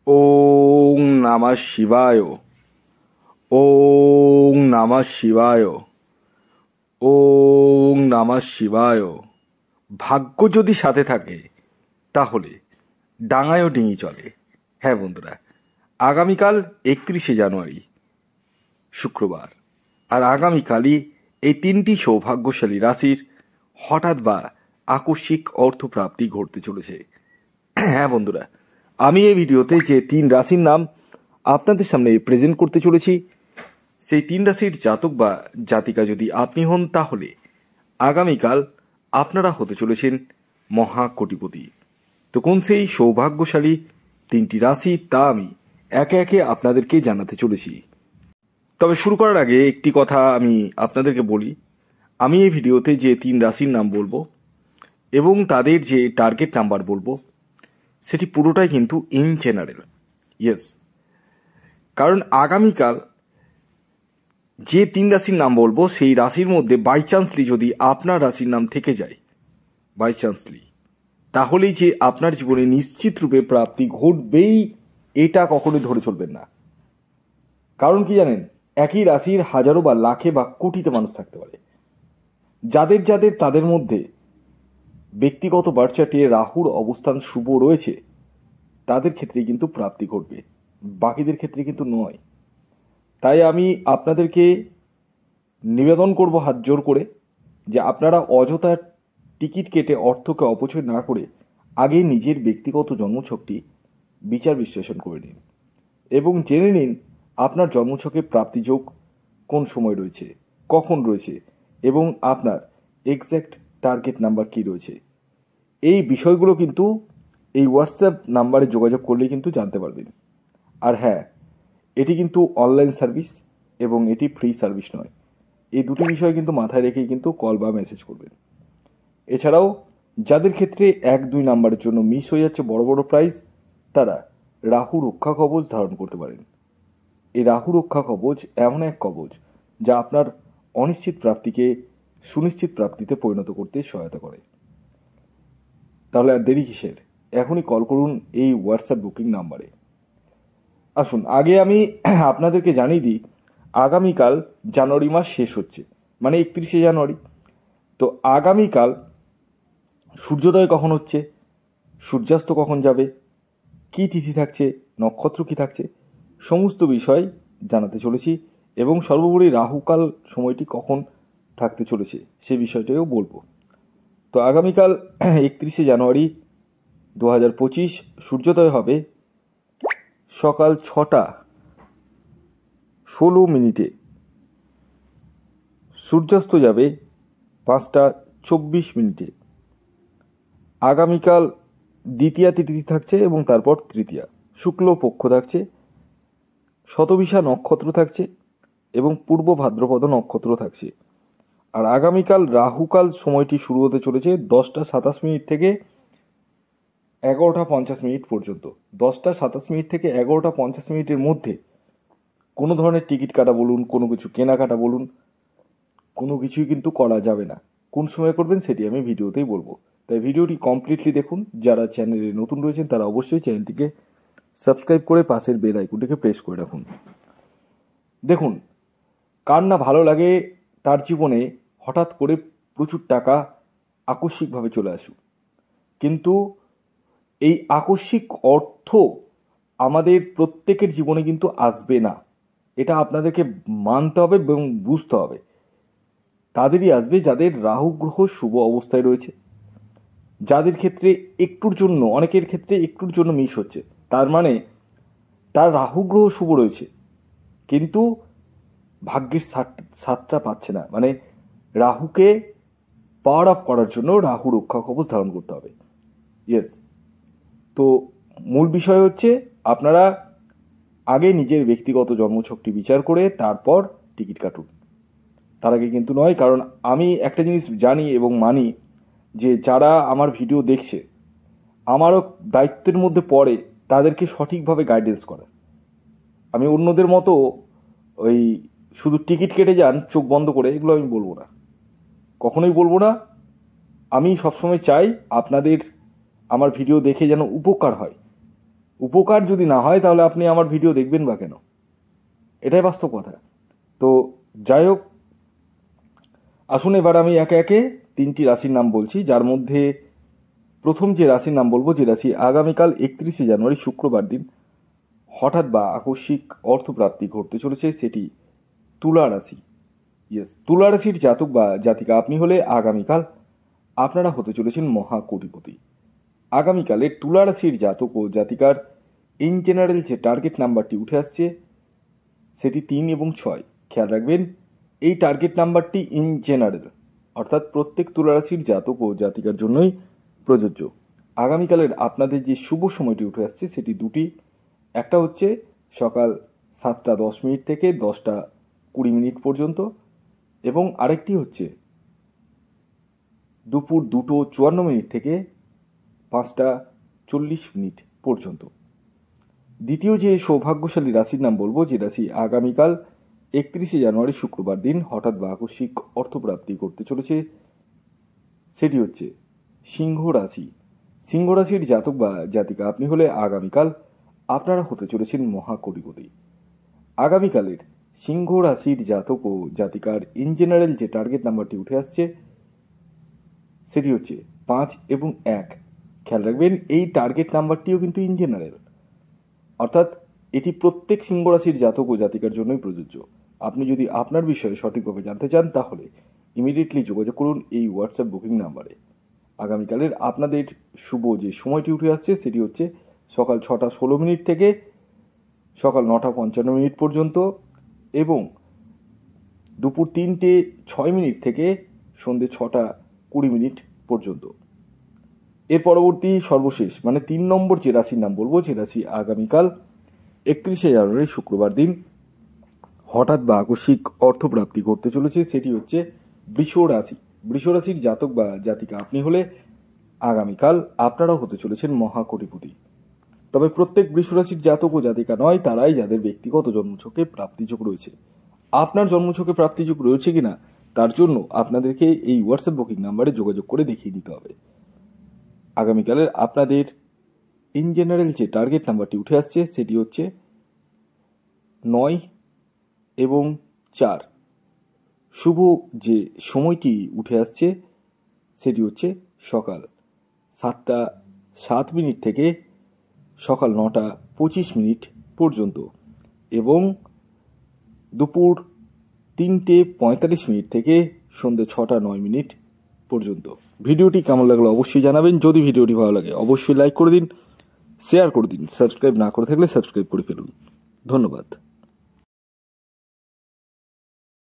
ওং নমঃ শিবায়। ওং নমঃ শিবায়। ওং নমঃ শিবায়। ভাগ্য যদি সাথে থাকে তাহলে ডাঙায়ও ডিঙি চলে। হ্যাঁ বন্ধুরা, আগামীকাল 31শে জানুয়ারি শুক্রবার, আর আগামীকালই এই তিনটি সৌভাগ্যশালী রাশির হঠাৎ বা আকস্মিক অর্থপ্রাপ্তি ঘটতে চলেছে। হ্যাঁ বন্ধুরা, আমি এই ভিডিওতে যে তিন রাশির নাম আপনাদের সামনে প্রেজেন্ট করতে চলেছি, সেই তিন রাশির জাতক বা জাতিকা যদি আপনি হন তাহলে আগামীকাল আপনারা হতে চলেছেন মহাকোটিপতি। তো কোন সেই সৌভাগ্যশালী তিনটি রাশি তা আমি একে একে আপনাদেরকে জানাতে চলেছি। তবে শুরু করার আগে একটি কথা আমি আপনাদেরকে বলি, আমি এই ভিডিওতে যে তিন রাশির নাম বলবো এবং তাদের যে টার্গেট নাম্বার বলবো সেটি পুরোটাই কিন্তু ইন জেনারেল। ইয়েস, কারণ আগামীকাল যে তিন রাশির নাম বলবো সেই রাশির মধ্যে বাই চান্সলি যদি আপনার রাশির নাম থেকে যায়, বাই চান্সলি, তাহলেই যে আপনার জীবনে নিশ্চিত রূপে প্রাপ্তি ঘটবেই এটা কখনোই ধরে চলবেন না। কারণ কি জানেন, একই রাশির হাজারো বা লাখে বা কোটিতে মানুষ থাকতে পারে। যাদের যাদের তাদের মধ্যে ব্যক্তিগত বার্চাটিয়ে রাহুর অবস্থান শুভ রয়েছে তাদের ক্ষেত্রে কিন্তু প্রাপ্তি ঘটবে, বাকিদের ক্ষেত্রে কিন্তু নয়। তাই আমি আপনাদেরকে নিবেদন করব হাত জোর করে যে আপনারা অযথা টিকিট কেটে অর্থকে অপচয় না করে আগে নিজের ব্যক্তিগত জন্মছকটি বিচার বিশ্লেষণ করে নিন এবং জেনে নিন আপনার জন্মছকে প্রাপ্তিযোগ কোন সময় রয়েছে, কখন রয়েছে এবং আপনার এক্স্যাক্ট টার্গেট নাম্বার কী রয়েছে। এই বিষয়গুলো কিন্তু এই হোয়াটসঅ্যাপ নাম্বারে যোগাযোগ করলেই কিন্তু জানতে পারবেন। আর হ্যাঁ, এটি কিন্তু অনলাইন সার্ভিস এবং এটি ফ্রি সার্ভিস নয়। এই দুটি বিষয় কিন্তু মাথায় রেখেই কিন্তু কল বা মেসেজ করবেন। এছাড়াও যাদের ক্ষেত্রে 1-2 নাম্বারের জন্য মিস হয়ে যাচ্ছে বড় বড় প্রাইজ, তারা রাহু রক্ষা কবচ ধারণ করতে পারেন। এই রাহু রক্ষা কবচ এমন এক কবচ যা আপনার অনিশ্চিত প্রাপ্তিকে সুনিশ্চিত প্রাপ্তিতে পরিণত করতে সহায়তা করে। তাহলে আর দেরি কিসের, এখনই কল করুন এই হোয়াটসঅ্যাপ বুকিং নাম্বারে। আসুন আগে আমি আপনাদেরকে জানিয়ে দিই, আগামীকাল জানুয়ারি মাস শেষ হচ্ছে, মানে 31শে জানুয়ারি। তো আগামীকাল সূর্যোদয় কখন হচ্ছে, সূর্যাস্ত কখন যাবে, কী তিথি থাকছে, নক্ষত্র কী থাকছে, সমস্ত বিষয় জানাতে চলেছি এবং সর্বোপরি রাহুকাল সময়টি কখন থাকতে চলেছে সে বিষয়টাও বলবো। তো আগামীকাল 31শে জানুয়ারি 2025 সূর্যোদয় হবে সকাল 6টা 16 মিনিটে, সূর্যাস্ত যাবে 5টা 24 মিনিটে। আগামীকাল দ্বিতীয়া তিথি থাকছে এবং তারপর তৃতীয়া, শুক্ল পক্ষ থাকছে, শতবিশা নক্ষত্র থাকছে এবং পূর্ব ভাদ্রপদ নক্ষত্র থাকছে। আর আগামীকাল রাহুকাল সময়টি শুরু হতে চলেছে 10টা 27 মিনিট থেকে 11টা 50 মিনিট পর্যন্ত। 10টা 27 মিনিট থেকে 11টা 50 মিনিটের মধ্যে কোনো ধরনের টিকিট কাটা বলুন, কোনো কিছু কেনাকাটা বলুন, কোনো কিছুই কিন্তু করা যাবে না। কোন সময় করবেন সেটি আমি ভিডিওতেই বলবো, তাই ভিডিওটি কমপ্লিটলি দেখুন। যারা চ্যানেলে নতুন রয়েছেন তারা অবশ্যই চ্যানেলটিকে সাবস্ক্রাইব করে পাশের বেল আইকনটিকে প্রেস করে রাখুন। দেখুন, কার না ভালো লাগে তার জীবনে হঠাৎ করে প্রচুর টাকা আকস্মিকভাবে চলে আসুক, কিন্তু এই আকস্মিক অর্থ আমাদের প্রত্যেকের জীবনে কিন্তু আসবে না। এটা আপনাদেরকে মানতে হবে এবং বুঝতে হবে। তাদেরই আসবে যাদের রাহু গ্রহ শুভ অবস্থায় রয়েছে, যাদের ক্ষেত্রে একটুর জন্য, অনেকের ক্ষেত্রে একটুর জন্য মিস হচ্ছে, তার মানে তার রাহু গ্রহ শুভ রয়েছে কিন্তু ভাগ্যের সাতটা পাচ্ছে না। মানে রাহুকে পাওয়ার আপ করার জন্য রাহু রক্ষা কবচ ধারণ করতে হবে। ইয়েস, তো মূল বিষয় হচ্ছে আপনারা আগে নিজের ব্যক্তিগত জন্মছকটি বিচার করে তারপর টিকিট কাটুন, তার আগে কিন্তু নয়। কারণ আমি একটা জিনিস জানি এবং মানি যে যারা আমার ভিডিও দেখছে, আমারও দায়িত্বের মধ্যে পড়ে তাদেরকে সঠিকভাবে গাইডেন্স করা। আমি অন্যদের মতো ওই শুধু টিকিট কেটে যান চোখ বন্ধ করে, এগুলো আমি বলবো না, কখনোই বলবো না। আমি সবসময় চাই আপনাদের আমার ভিডিও দেখে যেন উপকার হয়, উপকার যদি না হয় তাহলে আপনি আমার ভিডিও দেখবেন বা কেন? এটাই বাস্তব কথা। তো যাই হোক, আসুন এবার আমি একে একে 3টি রাশির নাম বলছি, যার মধ্যে প্রথম যে রাশির নাম বলবো, যে রাশি আগামীকাল 31শে জানুয়ারি শুক্রবার দিন হঠাৎ বা আকস্মিক অর্থপ্রাপ্তি ঘটতে চলেছে, সেটি তুলা রাশি। তুলা রাশির জাতক বা জাতিকা আপনি হলে আগামীকাল আপনারা হতে চলেছেন মহাকোটিপতি। আগামীকালের তুলা রাশির জাতক ও জাতিকার ইন জেনারেল যে টার্গেট নাম্বারটি উঠে আসছে সেটি 3 এবং 6। খেয়াল রাখবেন, এই টার্গেট নাম্বারটি ইন জেনারেল, অর্থাৎ প্রত্যেক তুলা রাশির জাতক ও জাতিকার জন্যই প্রযোজ্য। আগামীকালের আপনাদের যে শুভ সময়টি উঠে আসছে সেটি দুটি। একটা হচ্ছে সকাল 7টা 10 মিনিট থেকে 10টা 20 মিনিট পর্যন্ত, এবং আরেকটি হচ্ছে দুপুর 2টো 54 মিনিট থেকে 5টা 40 মিনিট পর্যন্ত। দ্বিতীয় যে সৌভাগ্যশালী রাশির নাম বলবো, যে রাশি আগামীকাল 31শে জানুয়ারি শুক্রবার দিন হঠাৎ বা আকস্মিক অর্থপ্রাপ্তি করতে চলেছে, সেটি হচ্ছে সিংহ রাশি। সিংহ রাশির জাতক বা জাতিকা আপনি হলে আগামীকাল আপনারা হতে চলেছেন মহাকোটিপতি। আগামীকালের সিংহ রাশির জাতক ও জাতিকার ইন জেনারেল যে টার্গেট নাম্বারটি উঠে আসছে সেটি হচ্ছে 5 এবং 1। খেয়াল রাখবেন, এই টার্গেট নাম্বারটিও কিন্তু ইন জেনারেল, অর্থাৎ এটি প্রত্যেক সিংহ রাশির জাতক ও জাতিকার জন্যই প্রযোজ্য। আপনি যদি আপনার বিষয়ে সঠিকভাবে জানতে চান তাহলে ইমিডিয়েটলি যোগাযোগ করুন এই হোয়াটসঅ্যাপ বুকিং নাম্বারে। আগামীকালের আপনাদের শুভ যে সময়টি উঠে আসছে সেটি হচ্ছে সকাল 6টা 16 মিনিট থেকে সকাল 9টা 55 মিনিট পর্যন্ত, এবং দুপুর 3টে 6 মিনিট থেকে সন্ধ্যে 6টা 20 মিনিট পর্যন্ত। এর পরবর্তী সর্বশেষ মানে 3 নম্বর যে রাশির নাম বলবো, যে রাশি আগামীকাল 31শে জানুয়ারি শুক্রবার দিন হঠাৎ বা আকস্মিক অর্থপ্রাপ্তি করতে চলেছে, সেটি হচ্ছে বৃষ রাশি। বৃষ রাশির জাতক বা জাতিকা আপনি হলে আগামীকাল আপনারাও হতে চলেছেন মহাকোটিপতি। তবে প্রত্যেক বৃষ রাশির জাতক ও জাতিকা নয়, তারাই যাদের ব্যক্তিগত জন্মছকে প্রাপ্তিযোগ রয়েছে। আপনার জন্মছকে প্রাপ্তিযোগ রয়েছে কিনা তার জন্য আপনাদেরকে এই হোয়াটসঅ্যাপ বুকিং নাম্বারে যোগাযোগ করে দেখিয়ে নিতে হবে। আগামীকালের আপনাদের ইন জেনারেল যে টার্গেট নাম্বারটি উঠে আসছে সেটি হচ্ছে 9 এবং 4। শুভ যে সময়টি উঠে আসছে সেটি হচ্ছে সকাল 7টা 7 মিনিট থেকে সকাল 9টা 25 মিনিট পর্যন্ত, এবং দুপুর 3টে 45 মিনিট থেকে সন্ধ্যে 6টা 9 মিনিট পর্যন্ত। ভিডিওটি কেমন লাগলো অবশ্যই জানাবেন। যদি ভিডিওটি ভালো লাগে অবশ্যই লাইক করে দিন, শেয়ার করে দিন, সাবস্ক্রাইব না করে থাকলে সাবস্ক্রাইব করে ফেলুন। ধন্যবাদ।